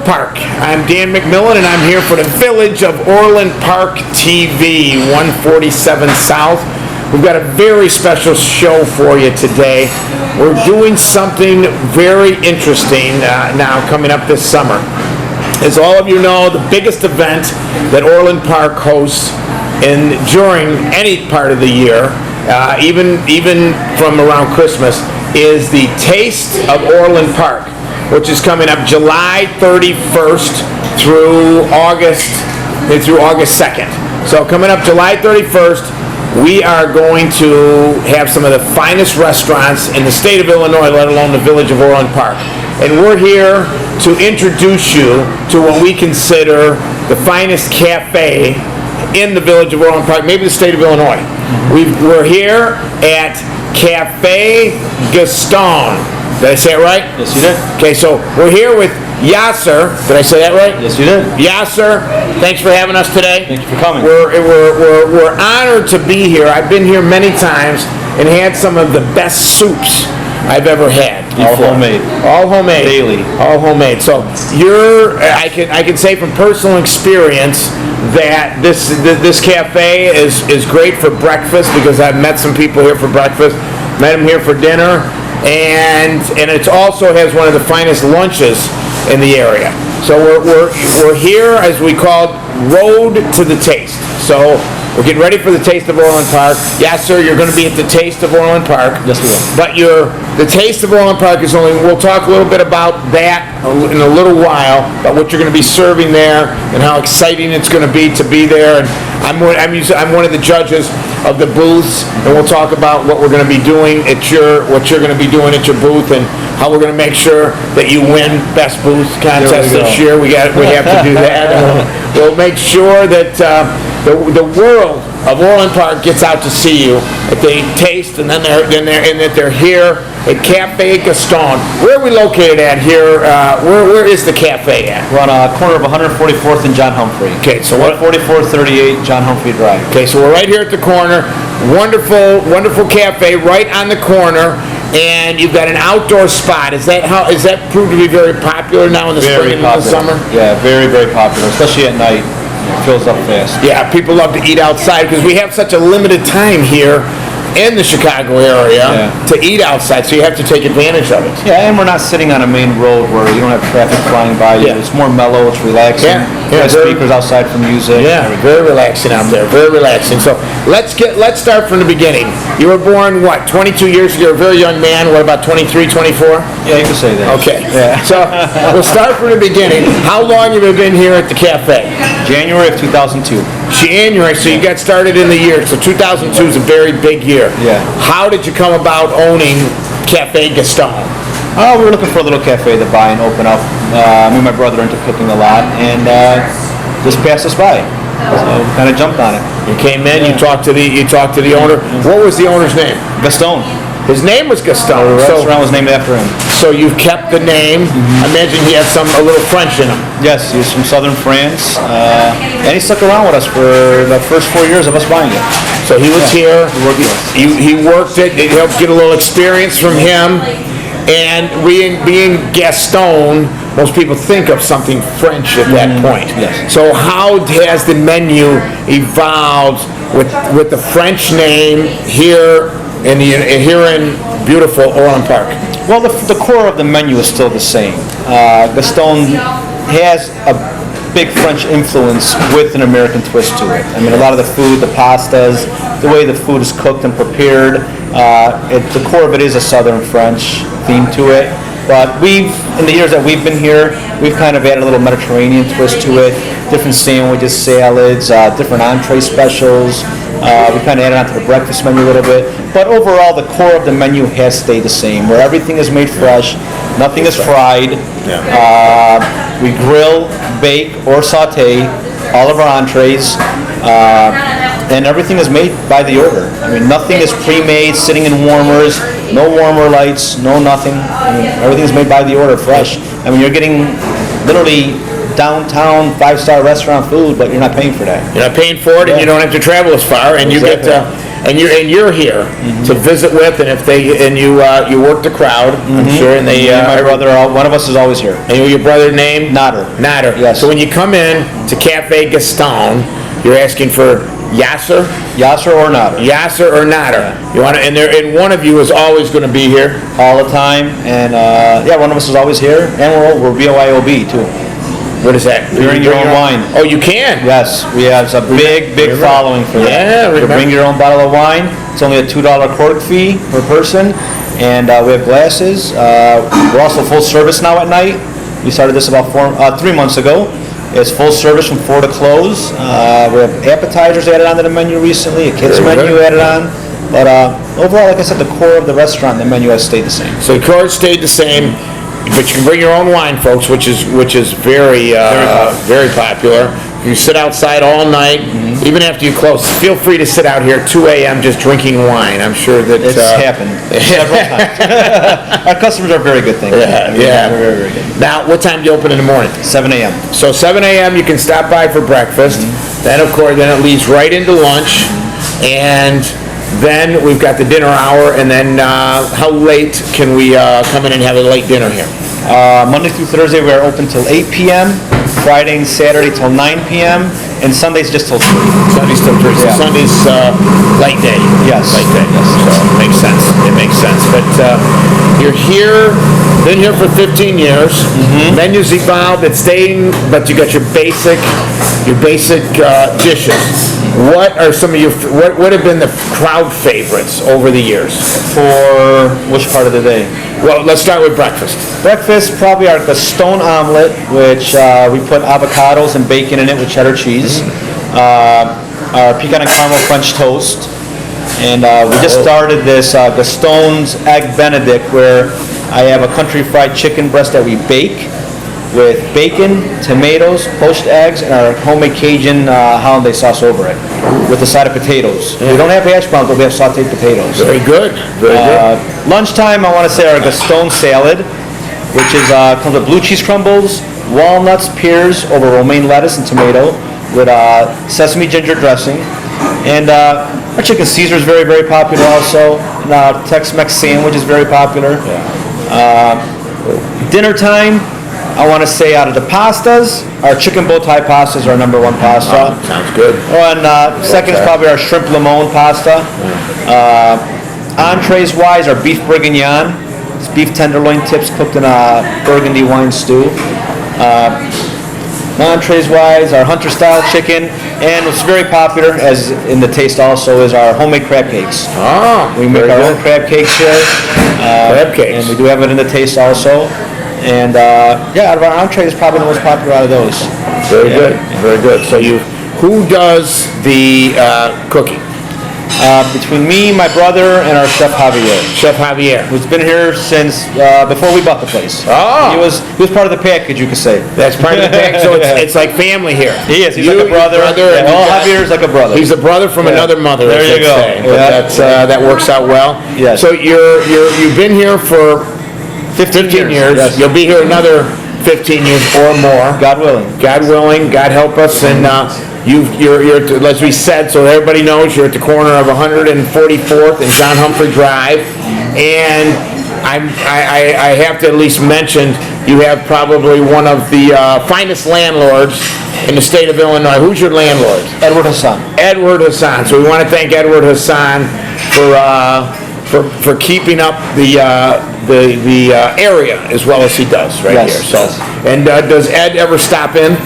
Orland Park. I'm Dan McMillan, and I'm here for the Village of Orland Park TV, 147 South. We've got a very special show for you today. We're doing something very interesting now coming up this summer. As all of you know, the biggest event that Orland Park hosts during any part of the year, even from around Christmas, is the Taste of Orland Park, which is coming up July 31st through August 2nd. So coming up July 31st, we are going to have some of the finest restaurants in the state of Illinois, let alone the Village of Orland Park. And we're here to introduce you to what we consider the finest cafe in the Village of Orland Park, maybe the state of Illinois. We're here at Café Gaston. Did I say it right? Yes, you did. Okay, so we're here with Yasser. Did I say that right? Yes, you did. Yasser, thanks for having us today. Thank you for coming. We're honored to be here. I've been here many times and had some of the best soups I've ever had. All homemade. All homemade. Daily. All homemade. So I can say from personal experience that this cafe is great for breakfast, because I've met some people here for breakfast, met them here for dinner, and it also has one of the finest lunches in the area. So we're here, as we call, Road to the Taste. So we're getting ready for the Taste of Orland Park. Yes, sir, you're going to be at the Taste of Orland Park. Yes, we will. But the Taste of Orland Park is only, we'll talk a little bit about that in a little while, about what you're going to be serving there and how exciting it's going to be there. And I'm one of the judges of the booths, and we'll talk about what we're going to be doing what you're going to be doing at your booth, and how we're going to make sure that you win Best Booth contest this year. We have to do that. And we'll make sure that the world of Orland Park gets out to see you at the Taste, and then they're here at Café Gaston. Where are we located at here? Where is the cafe at? We're on a corner of 144th and John Humphrey. Okay, so 14438 John Humphrey Drive. Okay, so we're right here at the corner. Wonderful, wonderful cafe right on the corner. And you've got an outdoor spot. Is that proved to be very popular now in the spring and the summer? Yeah, very, very popular, especially at night. It fills up fast. Yeah, people love to eat outside because we have such a limited time here in the Chicago area to eat outside, so you have to take advantage of it. Yeah, and we're not sitting on a main road where you don't have traffic flying by you. It's more mellow, it's relaxing. Yeah, speakers outside for music. Yeah, very relaxing out there, very relaxing. So let's start from the beginning. You were born, 22 years ago? You're a very young man. What, about 23, 24? Yeah, you can say that. Okay. Yeah. So we'll start from the beginning. How long have you been here at the cafe? January of 2002. January, so you got started in the year. So 2002 is a very big year. Yeah. How did you come about owning Café Gaston? We were looking for a little cafe to buy and open up. Me and my brother are into cooking a lot, and just passed us by. So kind of jumped on it. You came in, you talked to the owner. What was the owner's name? Gaston. His name was Gaston. The restaurant was named after him. So you've kept the name. I imagine he had a little French in him. Yes, he was from southern France, and he stuck around with us for the first 4 years of us buying it. So he was here. He worked it. It helped get a little experience from him. And being Gaston, most people think of something French at that point. Yes. So how has the menu evolved with the French name here in beautiful Orland Park? Well, the core of the menu is still the same. Gaston has a big French influence with an American twist to it. I mean, a lot of the food, the pastas, the way the food is cooked and prepared, the core of it is a Southern French theme to it. But in the years that we've been here, we've kind of added a little Mediterranean twist to it, different sandwiches, salads, different entree specials. We kind of added onto the breakfast menu a little bit. But overall, the core of the menu has stayed the same, where everything is made fresh, nothing is fried. We grill, bake, or saute all of our entrees, and everything is made by the order. I mean, nothing is pre-made, sitting in warmers, no warmer lights, no nothing. I mean, everything is made by the order, fresh. I mean, you're getting literally downtown 5-star restaurant food, but you're not paying for that. You're not paying for it, and you don't have to travel as far, and you get And you're here to visit with, and if you work the crowd, I'm sure, and they my brother, one of us is always here. and your brother named Nader. Yes. So when you come in to Café Gaston, you're asking for Yasser Yasser or Nader. Yasser or Nader. You want to, and one of you is always going to be here. All the time, and one of us is always here, and we're BYOB too. What is that? Bring your own wine. Oh, you can. Yes, we have a big following for that. Yeah, You remember. bring your own bottle of wine. It's only a $2 cork fee per person, and we have glasses. We're also full service now at night. We started this about 3 months ago. It's full service from 4 to close. We have appetizers added onto the menu recently, a kids Very menu good. added on. But overall, like I said, the core of the restaurant, the menu has stayed the same. So the core stayed the same, but you can bring your own wine, folks, which is very popular. You sit outside all night, even after you close. Feel free to sit out here at 2 a.m. just drinking wine. I'm sure that It's happened several times. Our customers are very good, thank you. Yeah. Very, very good. Now, what time do you open in the morning? 7 a.m. So 7 a.m. you can stop by for breakfast. Then, of course, then it leads right into lunch, and then we've got the dinner hour. And then, how late can we come in and have a late dinner here? Monday through Thursday, we are open till 8 p.m. Friday and Saturday till 9 p.m. and Sundays just till 3. Sunday's still free. So Yeah. Sunday's late day. Yes. Late day. Yes. So it makes sense. It makes sense. But you're here, been here for 15 years. Menu's evolved. It's staying, but you got your basic dishes. What are some of your? What have been the crowd favorites over the years? For which part of the day? Well, let's start with breakfast. Breakfast, probably our Gaston omelet, which we put avocados and bacon in it with cheddar cheese. Our pecan and caramel French toast. And we just started this Gaston's Egg Benedict, where I have a country fried chicken breast that we bake with bacon, tomatoes, poached eggs, and our homemade Cajun hollandaise sauce over it, with a side of potatoes. We don't have hash browns, but we have sauteed potatoes. Very good. Very good. Lunchtime, I want to say our Gaston salad, which is comes with blue cheese crumbles, walnuts, pears over romaine lettuce and tomato, with sesame ginger dressing. And our chicken Caesar is very, very popular also. And Tex-Mex sandwich is very popular. Dinner time, I want to say out of the pastas, our chicken bow tie pasta is our number 1 pasta. Sounds good. And second is probably our shrimp limon pasta. Entrees wise, our beef bourguignon. It's beef tenderloin tips cooked in a burgundy wine stew. Entrees wise, our hunter style chicken. And what's very popular, as in the taste also, is our homemade crab cakes. Oh, We make our own crab cakes here. Crab cakes. And we do have it in the taste also. And out of our entrees, probably the most popular out of those. Very Yeah. good. Very good. So who does the cooking? Between me, my brother, and our chef Javier, Chef Javier. who's been here since before we bought the place. Oh. He was part of the package, you could say. That's part of the pack, so it's like family here. He is. He's You, like a brother. your brother, and Yeah, you all got- Javier's like a brother. He's a brother from Yeah. another mother, There as you they go. say. But Yeah. that's that works out well. Yes. So you've been here for 15 years. Yes. You'll be here another 15 years or more. God willing. God willing, God help us, and you're as we said, so everybody knows, you're at the corner of 144th and John Humphrey Drive, and I have to at least mention you have probably one of the finest landlords in the state of Illinois. Who's your landlord? Edward Hassan. Edward Hassan. So we want to thank Edward Hassan for keeping up the area as well as he does right Yes, here. So, yes. and does Ed ever stop in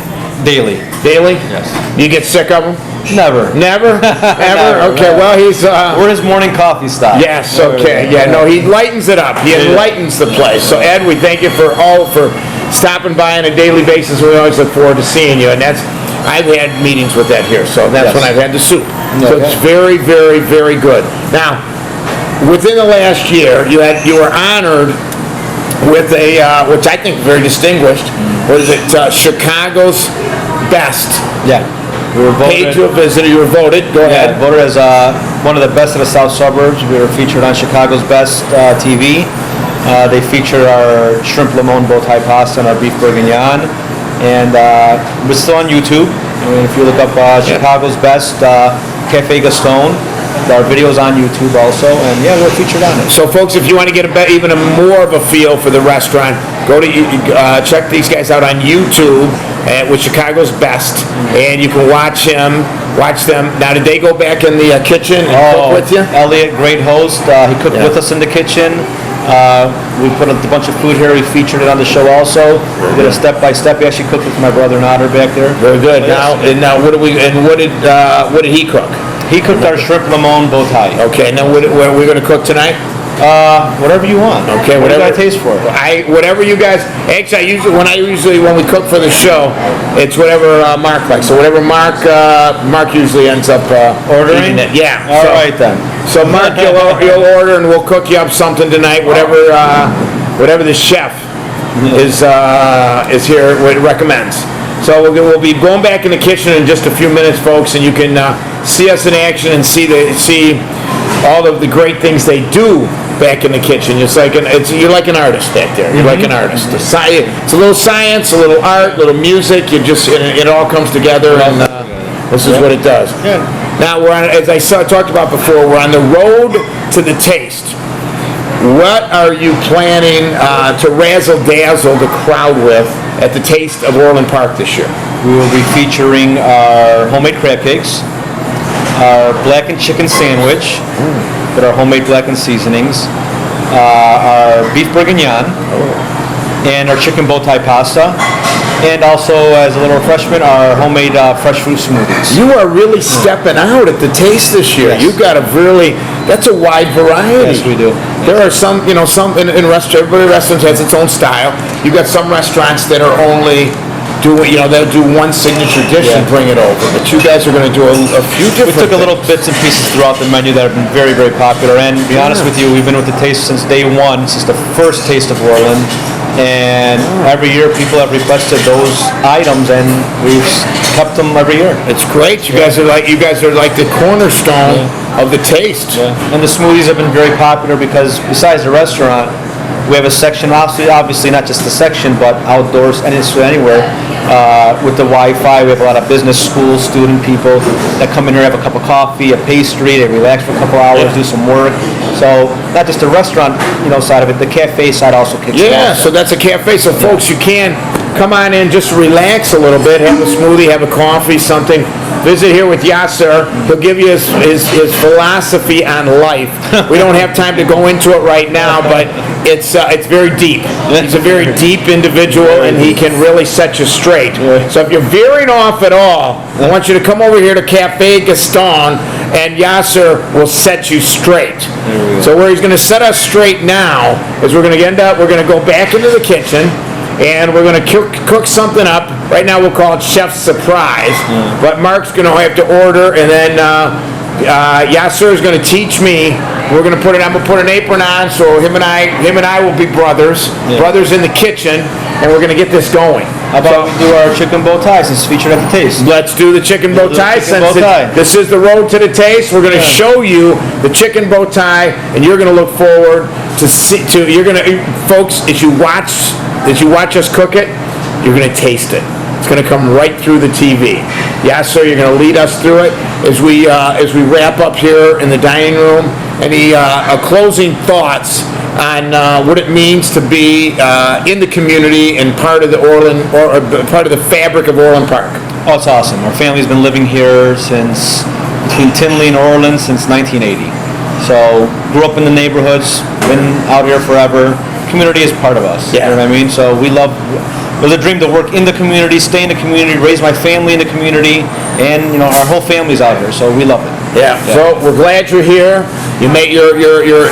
Daily. daily? Yes. You get sick of him? Never. Never? Ever? Never, Okay. never. Well, he's. We're his morning coffee stop. Yes. Okay. Yeah. No, he lightens it up. He enlightens the place. So Ed, we thank you for stopping by on a daily basis. We always look forward to seeing you, and I've had meetings with Ed here, so that's Yes. when I've had the soup. So Okay. it's very, very, very good. Now, within the last year, you were honored with which I think very distinguished. Was it Chicago's best Yeah. We were voted. page of visitor? You were voted. Go Yeah, ahead. voted as one of the best of the South Suburbs. We were featured on Chicago's Best TV. They featured our shrimp limon bow tie pasta and our beef bourguignon. And we're still on YouTube. I mean, if you look up Chicago's Best Café Gaston, our videos on YouTube also, and yeah, we're featured on it. So, folks, if you want to get even more of a feel for the restaurant, go to check these guys out on YouTube with Chicago's Best, and you can watch them. Now, did they go back in the kitchen and cook with you? Elliot, great host. He cooked with us in the kitchen. We put a bunch of food here. We featured it on the show also. We did a step-by-step. We actually cooked with my brother and Otter back there. Very good. Now, what did he cook? He cooked our shrimp limon bow tie. Okay. Now, what are we going to cook tonight? Whatever you want. Okay, whatever whatever. you got taste for. Whatever you guys. Actually, when we cook for the show, it's whatever Mark likes. So whatever Mark usually ends up Ordering eating it. Yeah. All right then. So Mark, you'll order, and we'll cook you up something tonight. Whatever the chef is here recommends. So we'll be going back in the kitchen in just a few minutes, folks, and you can see us in action and see all of the great things they do back in the kitchen. You're like an artist back there. You're like an artist. It's a little science, a little art, a little music. It all comes together, and this is what it does. Yeah. Now as I talked about before, we're on the road to the Taste. What are you planning to razzle dazzle the crowd with at the Taste of Orland Park this year? We will be featuring our homemade crab cakes, our blackened chicken sandwich with our homemade blackened seasonings, our beef bourguignon, and our chicken bow tie pasta, and also as a little refreshment, our homemade fresh fruit smoothies. You are really stepping out at the Taste this year. Yes. You've got that's a wide variety. Yes, we do. There are some in restaurants, every restaurant has its own style. You've got some restaurants that are only they'll do one signature dish and bring it over. But you guys are going to do a few different We took a little things. bits and pieces throughout the menu that have been very, very popular. And to be honest with you, we've been with the Taste since day one, since the first Taste of Orland. And every year people have requested those items, and we've kept them every year. It's great. You guys are like the cornerstone of the Taste. Yeah. And the smoothies have been very popular because besides the restaurant, we have a section, obviously not just the section, but outdoors and anywhere. With the Wi-Fi, we have a lot of business, schools, student people that come in here, have a cup of coffee, a pastry, they relax for a couple hours, do some work. So not just the restaurant, side of it, the cafe side also kicks in. Yeah, so that's a cafe. So folks, you can come on in, just relax a little bit, have a smoothie, have a coffee, something. Visit here with Yasser. He'll give you his philosophy on life. We don't have time to go into it right now, but it's very deep. He's a very deep individual, and he can really set you straight. So if you're veering off at all, I want you to come over here to Café Gaston, and Yasser will set you straight. So where he's going to set us straight now is we're going to go back into the kitchen, and we're going to cook something up. Right now we'll call it Chef's Surprise, but Mark's going to have to order, and then Yasser is going to teach me. I'm going to put an apron on, so him and I will be brothers in the kitchen, and we're going to get this going. How about we do our chicken bow ties since it's featured at the Taste? Let's do the chicken bow tie. This is the road to the Taste. We're going to show you the chicken bow tie, and you're going to look forward folks, as you watch us cook it, you're going to taste it. It's going to come right through the TV. Yeah, sir, you're going to lead us through it as we wrap up here in the dining room. Any closing thoughts on what it means to be in the community and part of the fabric of Orland Park? Oh, it's awesome. Our family's been living here between Tinley and Orland since 1980. So grew up in the neighborhoods, been out here forever. Community is part of us. Yeah. You know what I mean? So it was a dream to work in the community, stay in the community, raise my family in the community, and our whole family's out here, so we love it. Yeah. So we're glad you're here. You make your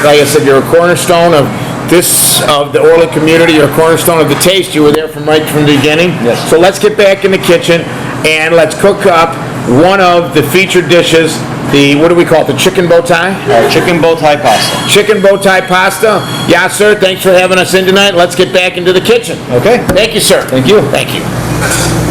like I said, you're a cornerstone of the Orland community. You're a cornerstone of the Taste. You were there from the beginning. Yes. So let's get back in the kitchen and let's cook up one of the featured dishes. What do we call it? The chicken bow tie? Chicken bow tie pasta. Chicken bow tie pasta. Yeah, sir. Thanks for having us in tonight. Let's get back into the kitchen. Okay. Thank you, sir. Thank you. Thank you.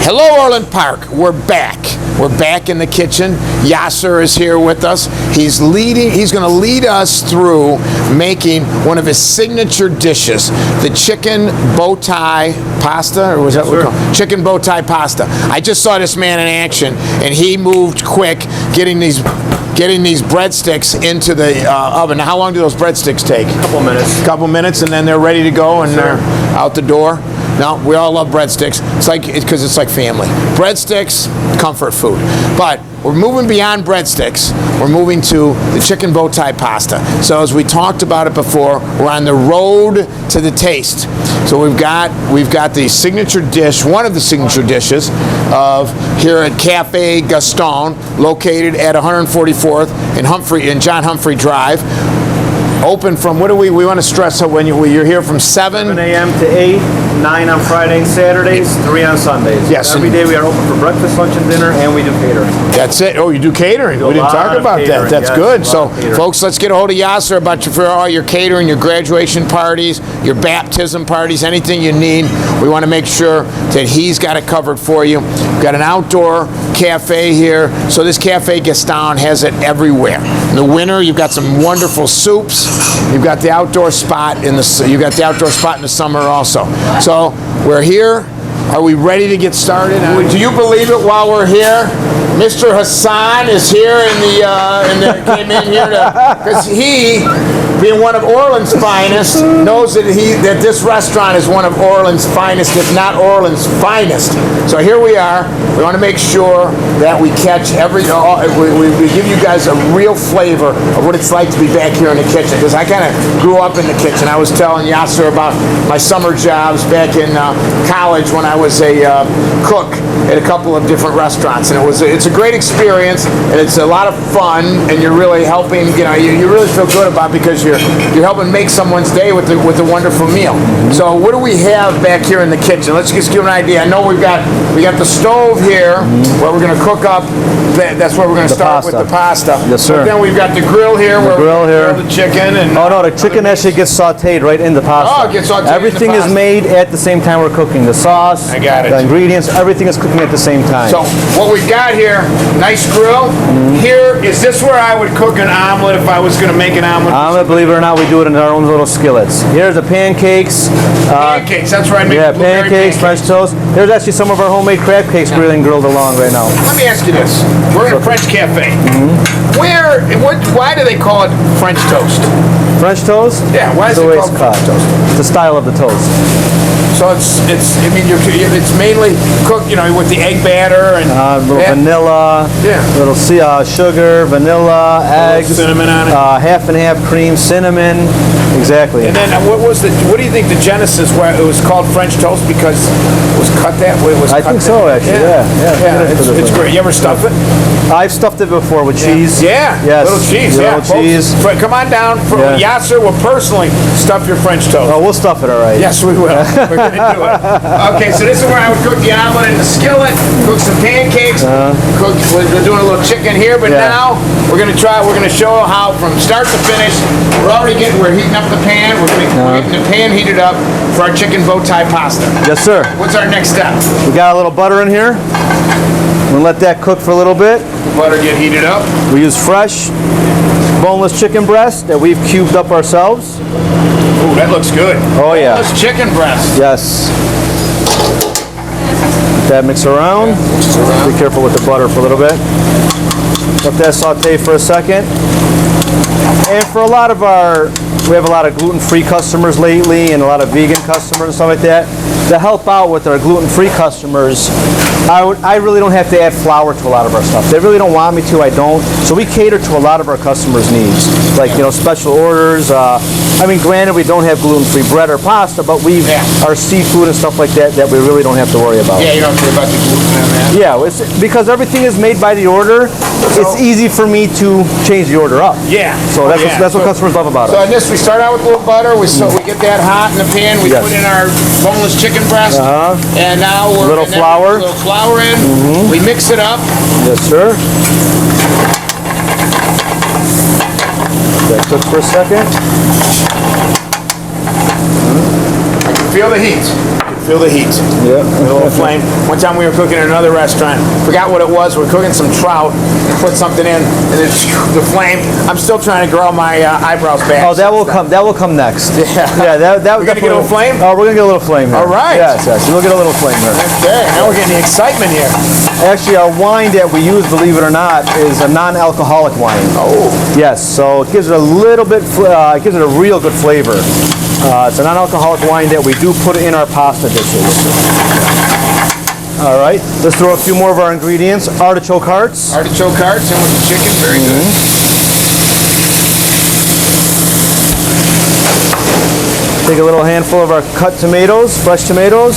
Hello, Orland Park. We're back. We're back in the kitchen. Yasser is here with us. He's going to lead us through making one of his signature dishes, the chicken bow tie pasta, or was that what we call it? Chicken bow tie pasta. I just saw this man in action, and he moved quick, getting these getting these breadsticks into the oven. Now, how long do those breadsticks take? Couple minutes. Couple minutes, and then they're ready to go, and they're out the door. Now, we all love breadsticks. It's like, because it's like family. Breadsticks, comfort food. But we're moving beyond breadsticks. We're moving to the chicken bow tie pasta. So as we talked about it before, we're on the road to the taste. So we've got the signature dish, one of the signature dishes of here at Café Gaston, located at 144th in John Humphrey Drive. Open from, what do we want to stress when you're here from 7 a.m. to 8, 9 on Friday and Saturdays, 3 on Sundays. Yes. Every day we are open for breakfast, lunch, and dinner, and we do catering. That's it. Oh, you do catering. We didn't talk about that. That's good. So, folks, let's get a hold of Yasser for all your catering, your graduation parties, your baptism parties, anything you need. We want to make sure that he's got it covered for you. We've got an outdoor cafe here. So this Café Gaston has it everywhere. In the winter, you've got some wonderful soups. You've got the outdoor spot in the summer also. So we're here. Are we ready to get started? Do you believe it? While we're here, Mr. Hassan is here came in here because he, being one of Orland's finest, knows that this restaurant is one of Orland's finest, if not Orland's finest. So here we are. We want to make sure that we catch we give you guys a real flavor of what it's like to be back here in the kitchen. Because I kind of grew up in the kitchen. I was telling Yasser about my summer jobs back in college when I was a cook at a couple of different restaurants, and it's a great experience, and it's a lot of fun, and you're really helping. You really feel good about it because you're helping make someone's day with a wonderful meal. So what do we have back here in the kitchen? Let's just give an idea. I know we got the stove here where we're going to cook up. That's where we're going to start with the pasta. Yes, sir. But then we've got the grill here where we grill the chicken and. Oh no, the chicken actually gets sautéed right in the pasta. Oh, it gets sautéed. Everything in the pasta. is made at the same time we're cooking. The sauce, I got it. The ingredients, everything is cooking at the same time. So what we've got here, nice grill. Here, is this where I would cook an omelet if I was going to make an omelet? Omelet, believe it or not, we do it in our own little skillets. Here's the pancakes. Pancakes, that's right. Pancakes, French toast. There's actually some of our homemade crab cakes grilled along right now. Let me ask you this. We're in a French cafe. Why do they call it French toast? French toast? Yeah, why is it called French toast? The style of the toast. So it's mainly cooked, with the egg batter and little vanilla, little sugar, vanilla, eggs, cinnamon on it, half and half cream, cinnamon, exactly. And then what do you think the genesis where it was called French toast because it was cut that way? I think so, actually. Yeah. It's great. You ever stuff it? I've stuffed it before with cheese. Yeah. Yes. Little cheese. Cheese. Folks, come on down. Yasser will personally stuff your French toast. Oh, we'll stuff it, all right. Yes, we will. We're going to do it. Okay, so this is where I would cook the omelet in the skillet, cook some pancakes, we're doing a little chicken here, but now we're going to show how from start to finish, we're heating up the pan, we're getting the pan heated up for our chicken bow tie pasta. Yes, sir. What's our next step? We got a little butter in here. We'll let that cook for a little bit. Butter get heated up. We use fresh, boneless chicken breast that we've cubed up ourselves. Ooh, that looks good. Oh, yeah. Boneless chicken breast. Yes. Let that mix around. Be careful with the butter for a little bit. Let that saute for a second. And for we have a lot of gluten-free customers lately and a lot of vegan customers and stuff like that. To help out with our gluten-free customers, I really don't have to add flour to a lot of our stuff. They really don't want me to, I don't. So we cater to a lot of our customers' needs. Like, special orders. Granted, we don't have gluten-free bread or pasta, but our seafood and stuff like that we really don't have to worry about. Yeah, you don't have to worry about the gluten on that. Yeah, because everything is made by the order, it's easy for me to change the order up. Yeah. So that's what customers love about it. So in this, we start out with a little butter. We get that hot in the pan. We put in our boneless chicken breast. And now we're little flour. A little flour in. We mix it up. Yes, sir. That cook for a second. I can feel the heat. Feel the heat. Yeah. A little flame. One time we were cooking in another restaurant. Forgot what it was. We're cooking some trout. Put something in, and it's the flame. I'm still trying to grow my eyebrows back. Oh, that will come. That will come next. Yeah. That we're gonna get a little flame. Oh, we're gonna get a little flame here. All right. Yes. We'll get a little flame here. Okay. Now we're getting the excitement here. Actually, our wine that we use, believe it or not, is a non-alcoholic wine. Oh. Yes, so it gives it a little bit, it gives it a real good flavor. It's a non-alcoholic wine that we do put in our pasta dishes. All right, let's throw a few more of our ingredients. Artichoke hearts. Artichoke hearts in with the chicken, very good. Take a little handful of our cut tomatoes, fresh tomatoes.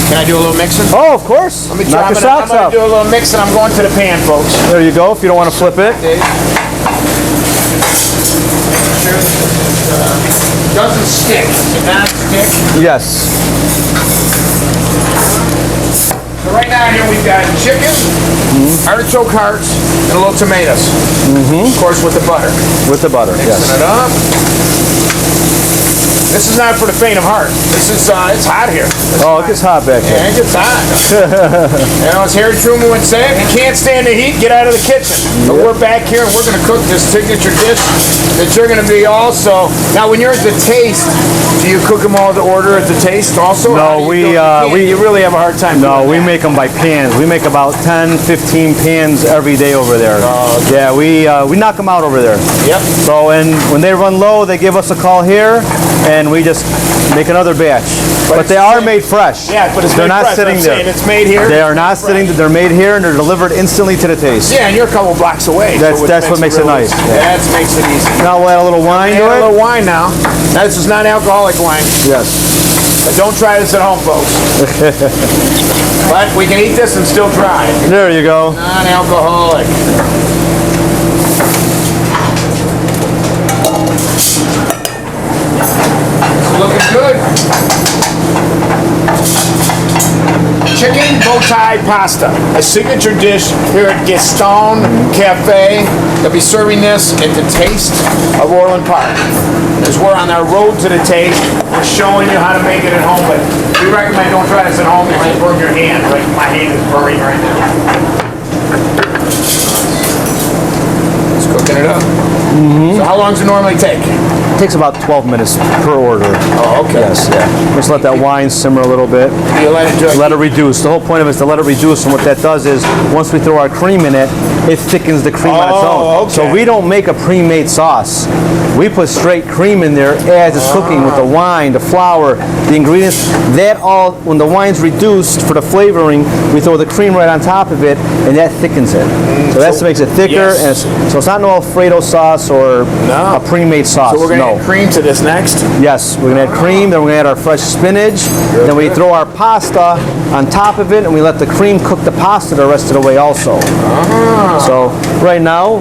Can I do a little mixing? Oh, of course. Let me Knock your I'm socks gonna off. do a little mixing. I'm going to the pan, folks. There you go, if you don't want to flip it. Doesn't stick. Does it not stick? Yes. So right now here we've got chicken, artichoke hearts, and a little tomatoes. Of course with the butter. With the butter, Mixing yes. it up. This is not for the faint of heart. This is, it's hot here. Oh, it gets hot back Yeah, here. it gets hot. You know, as Harry Truman would say, if you can't stand the heat, get out of the kitchen. But we're back here and we're going to cook this signature dish that you're going to be also. Now, when you're at the Taste, do you cook them all to order at the Taste also? No, You really have a hard time No, doing we that. make them by pans. We make about 10, 15 pans every day over there. Oh, okay. Yeah, we knock them out over there. Yep. So, and when they run low, they give us a call here, and we just make another batch. But they are made fresh. Yeah, but they're not sitting there. It's made here. They are not sitting there. They're made here, and they're delivered instantly to the Taste. Yeah, and you're a couple blocks away. That's what makes it nice. That makes it easy. Now we'll add a little wine Add to a it. little wine now. Now, this is non-alcoholic wine. Yes. But don't try this at home, folks. But we can eat this and still try it. There you go. Non-alcoholic. Looking good. Chicken Bowtie pasta, a signature dish here at Gaston Café. They'll be serving this at the Taste of Orland Park. As we're on our road to the Taste, we're showing you how to make it at home, but we recommend don't try this at home. You might burn your hand, like my hand is burning right now. Just cooking it up. So how long does it normally take? It takes about 12 minutes per order. Oh, okay. Yes, yeah. Just let that wine simmer a little bit. You let it do it. Let it reduce. The whole point of it is to let it reduce, and what that does is, once we throw our cream in it, it thickens the cream on its own. okay. So we don't make a pre-made sauce. We put straight cream in there as it's cooking with the wine, the flour, the ingredients. That all, when the wine's reduced for the flavoring, we throw the cream right on top of it, and that thickens it. So that makes it thicker, yes. and so it's not no Alfredo sauce or No. a pre-made sauce. So we're going to no. add cream to this next. Yes, we're gonna add cream, then we're gonna add our fresh spinach, then we throw our pasta on top of it, and we let the cream cook the pasta the rest of the way also. So right now,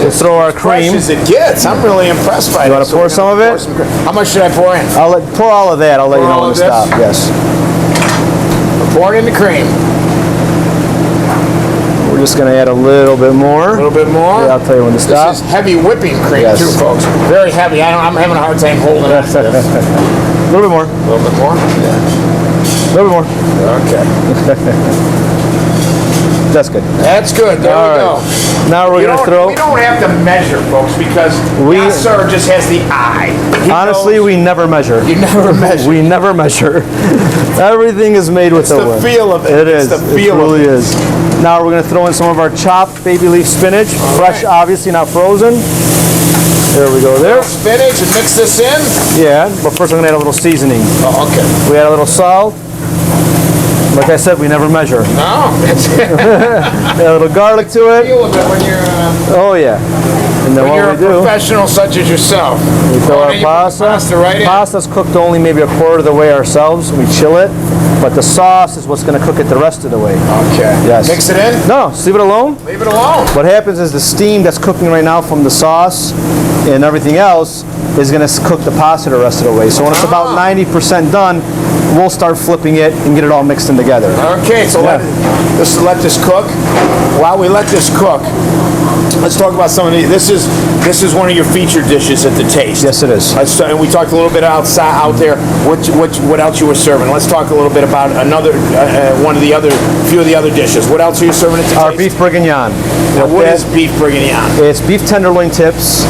we'll throw our Fresh cream. as it gets. I'm really impressed by it. You wanna pour some of it? How much should I pour in? Pour all of that, I'll let you Pour know all when of to this? stop. Yes. Pour it in the cream. We're just gonna add a little bit more. A little bit more. Yeah, I'll tell you when to stop. This is heavy whipping cream Yes. too, folks. Very heavy. I'm having a hard time holding it. A little bit more. A little bit more? A little bit more. Okay. That's good. That's good. There All we right. go. Now we're gonna throw. We don't have to measure, folks, because Gaston just has the eye. He Honestly, knows. we never measure. You never measure. We never measure. Everything is made with It's the will. feel of it. It It's is. the It feel of really it. is. Now we're going to throw in some of our chopped baby leaf spinach, fresh, right. obviously, not frozen. There we go. There. Spinach and mix this in. Yeah, but first I'm going to add a little seasoning. Oh, okay. We add a little salt. Like I said, we never measure. No, it's Add a little garlic to it. feel of it when you're Oh yeah. And then when you're what a we do, professional such as yourself. we throw Oh, our then you put the pasta. pasta right in. Pasta's cooked only maybe a quarter of the way ourselves. We chill it, but the sauce is what's going to cook it the rest of the way. Okay. Yes. Mix it in. No, just leave it alone. Leave it alone. What happens is the steam that's cooking right now from the sauce and everything else is going to cook the pasta the rest of the way. So when it's about 90% done, we'll start flipping it and get it all mixed in together. Okay, so Yeah. let this cook. While we let this cook, let's talk about some of these. This is one of your featured dishes at the Taste. Yes, it is. And we talked a little bit out there. What else you were serving? Let's talk a little bit about another few of the other dishes. What else are you serving at the Taste? Our beef bourguignon. Now, what is beef bourguignon? It's beef tenderloin tips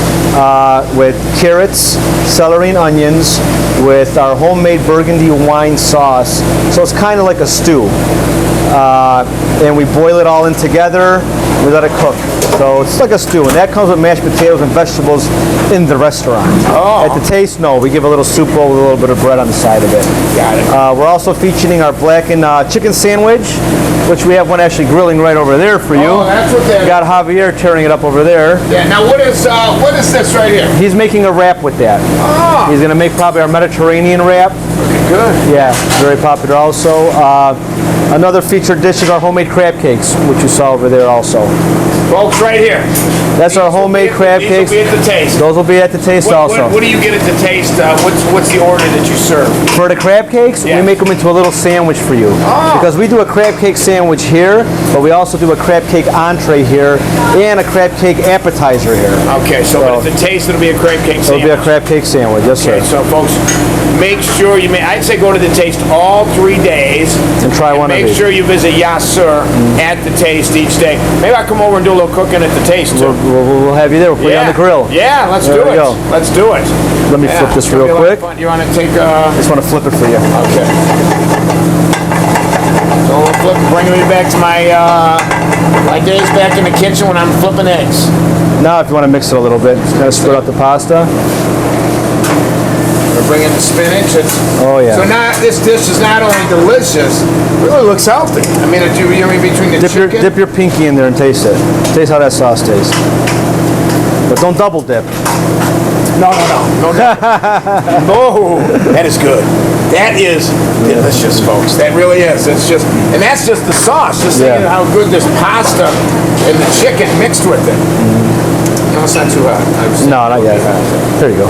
with carrots, celery, and onions with our homemade burgundy wine sauce. So it's kind of like a stew. And we boil it all in together. We let it cook. So it's like a stew. And that comes with mashed potatoes and vegetables in the restaurant. Oh. At the Taste, no. We give a little soup bowl with a little bit of bread on the side of it. Got it. We're also featuring our blackened chicken sandwich, which we have one actually grilling right over there for you. Oh, that's what that is. Got Javier tearing it up over there. Yeah. Now, what is this right here? He's making a wrap with that. Oh. He's going to make probably our Mediterranean wrap. Good. Yeah, very popular also. Another featured dish is our homemade crab cakes, which you saw over there also. Folks, right here. That's our homemade crab cakes. These will be at the Taste. Those will be at the Taste also. What do you get at the Taste? What's the order that you serve? For the crab cakes, Yeah. we make them into a little sandwich for you. Oh. Because we do a crab cake sandwich here, but we also do a crab cake entree here and a crab cake appetizer here. Okay, so at the Taste, it'll be a crab cake It'll sandwich. be a crab cake sandwich, yes sir. Okay, so folks, make sure I'd say go to the Taste all 3 days. And try one of Make these. sure you visit Yasser at the Taste each day. Maybe I'll come over and do a little cooking at the Taste too. We'll have you there. We'll put you on the grill. Yeah, let's There do we it. go. Let's do it. Let me Yeah, flip this it's gonna real be a lot of quick. fun. You want to take I just want to flip it for you. Okay. So we'll bringing me back to my days back in the kitchen when I'm flipping eggs. Now if you want to mix it a little bit, just kind of spread out the pasta. We're bringing the spinach. Oh yeah. So now this dish is not only delicious, it really looks healthy. I mean, between the chicken. Dip your pinky in there and taste it. Taste how that sauce tastes. But don't double dip. No. No, that is good. That is delicious, folks. That really is. And that's just the sauce. Just thinking how good this pasta and the chicken mixed with it. No, it's not too hot. No, not yet. There you go.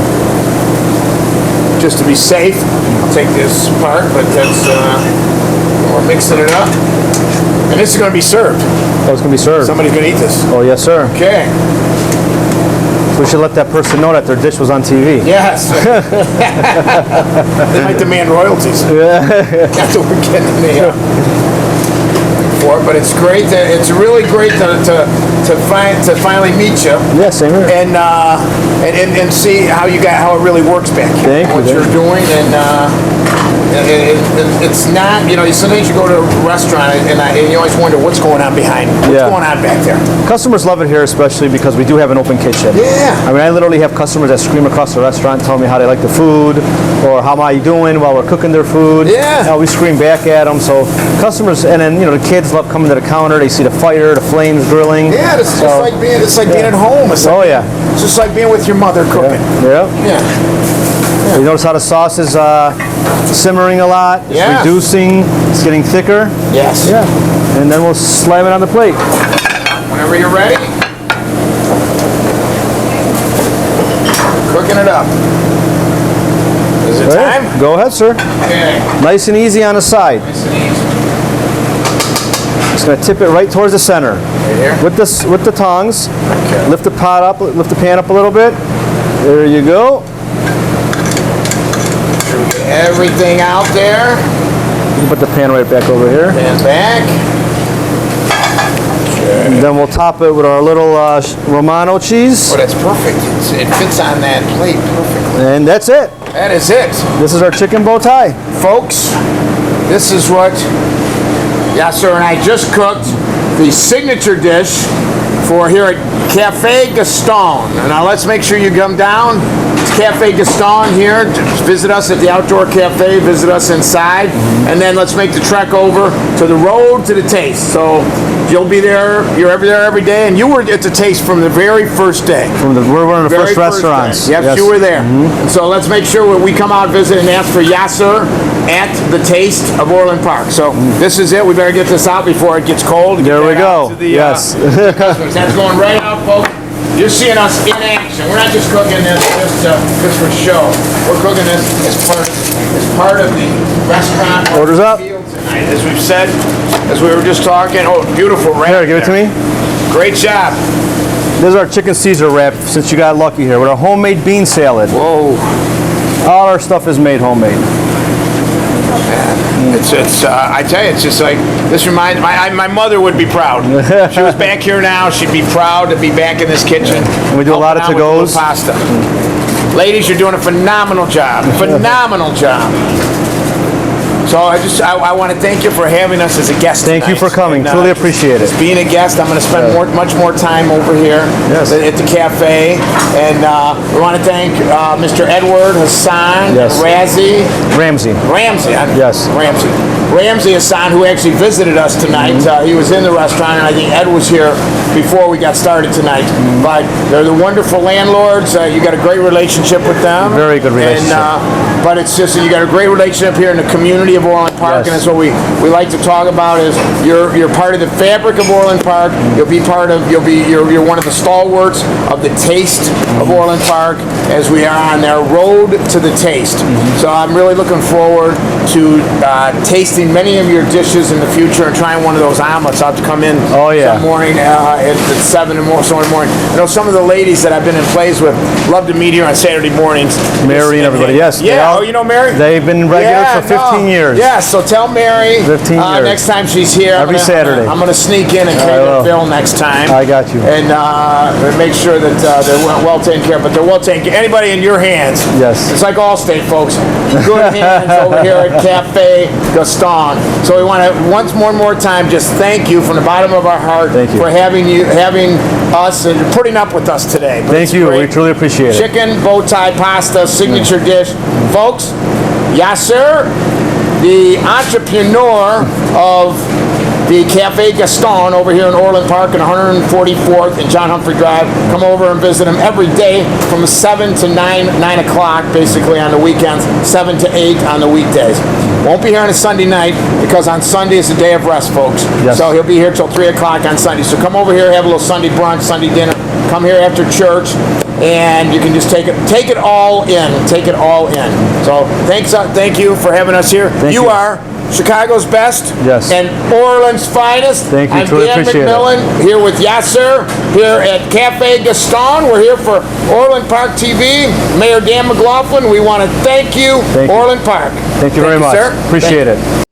Just to be safe, I'll take this part, but we're mixing it up. And this is going to be served. Oh, it's going to be served. Somebody's going to eat this. Oh, yes, sir. Okay. We should let that person know that their dish was on TV. Yes. They might demand royalties. After we're getting the for it, but it's great. It's really great to finally meet you. Yeah, same here. And see how it really works back here. Thank you. What you're doing it's not, sometimes you go to a restaurant and you always wonder what's going on behind. What's going on back there? Customers love it here, especially because we do have an open kitchen. Yeah. I mean, I literally have customers that scream across the restaurant, telling me how they like the food, or how am I doing while we're cooking their food. Yeah. We scream back at them. So customers, and then the kids love coming to the counter. They see the fire, the flames grilling. Yeah, it's like being at home. It's just like being with your mother cooking. Yeah. You notice how the sauce is simmering a lot. It's reducing. It's getting thicker. Yes. Yeah. And then we'll slam it on the plate. Whenever you're ready. Cooking it up. Is it time? Go ahead, sir. Okay. Nice and easy on the side. Nice and easy. Just gonna tip it right towards the center. Right here? With the tongs. Okay. Lift the pan up a little bit. There you go. Get everything out there. You can put the pan right back over here. Pan back. Okay. And then we'll top it with our little Romano cheese. Oh, that's perfect. It fits on that plate perfectly. And that's it. That is it. This is our chicken bow tie. Folks, this is what Yasser and I just cooked. The signature dish for here at Café Gaston. Now let's make sure you come down. It's Café Gaston here. Visit us at the outdoor cafe. Visit us inside. And then let's make the trek over to the road to the Taste. So you'll be there. You're there every day. And you were at the Taste from the very first day. We're one of the first restaurants. Day. Yes, you were there. And so let's make sure we come out, visit, and ask for Yasser at the Taste of Orland Park. So this is it. We better get this out before it gets cold. There we go. Yes. Customers. That's going right out, folks. You're seeing us in action. We're not just cooking this just for show. We're cooking this as part of the restaurant. Orders up. Tonight, as we've said, as we were just talking. Oh, beautiful wrap. Here, give it to me. Great job. This is our chicken Caesar wrap, since you got lucky here, with our homemade bean salad. Whoa. All our stuff is made homemade. I tell you, it's just like, this reminds, my mother would be proud. If she was back here now, she'd be proud to be back in this kitchen. And we do a lot of helping out with to-goes. the pasta. Ladies, you're doing a phenomenal job. Phenomenal job. So I want to thank you for having us as a guest Thank you tonight. for coming. And, Truly appreciate it. Being a guest, I'm going to spend much more time over here Yes. at the cafe. And we want to thank Mr. Edward Hassan, Yes. Ramsey. Yes. Ramsey Hassan, who actually visited us tonight. He was in the restaurant, and I think Ed was here before we got started tonight. But they're the wonderful landlords. You got a great relationship with them. Very good relationship. But it's just that you got a great relationship here in the community of Orland Park, Yes. and that's what we like to talk about. Is you're part of the fabric of Orland Park. You're one of the stalwarts of the Taste of Orland Park as we are on their road to the Taste. So I'm really looking forward to tasting many of your dishes in the future and trying one of those omelets. I'll have to come in Oh, yeah. some morning at 7 in the morning. I know some of the ladies that I've been in plays with love to meet here on Saturday mornings. Mary and everybody, yes. Yeah, They all- oh, you know Mary? They've been regular for 15 years. Yeah, so tell Mary 15 years. next time she's here. Every Saturday. I'm going to sneak in and I pay will. the bill next time. I got you. And make sure that they're well taken care of. But they're well taken care of. Anybody in your hands. Yes. It's like Allstate, folks. Good hands over here at Café Gaston. So we want to, once more time, just thank you from the bottom of our heart Thank you. for having us and putting up with us today. But Thank it's you. great. We truly appreciate it. Chicken Bowtie pasta, signature dish. Folks, Yasser, the entrepreneur of the Café Gaston over here in Orland Park and 144th and John Humphrey Drive. Come over and visit him every day from 7 to 9 o'clock basically on the weekends, 7 to 8 on the weekdays. Won't be here on a Sunday night because on Sunday is the day of rest, folks. Yes. So he'll be here till 3 o'clock on Sunday. So come over here, have a little Sunday brunch, Sunday dinner. Come here after church, and you can just take it all in. Take it all in. So thank you for having us here. Thank you. are Chicago's best Yes. and Orland's finest. Thank you. I'm Truly Dan appreciate it. McMillan here with Yasser here at Café Gaston. We're here for Orland Park TV. Mayor Dan McLaughlin, we want to thank you, Thank you. Orland Park. Thank you very much. Sir. Appreciate Thank it.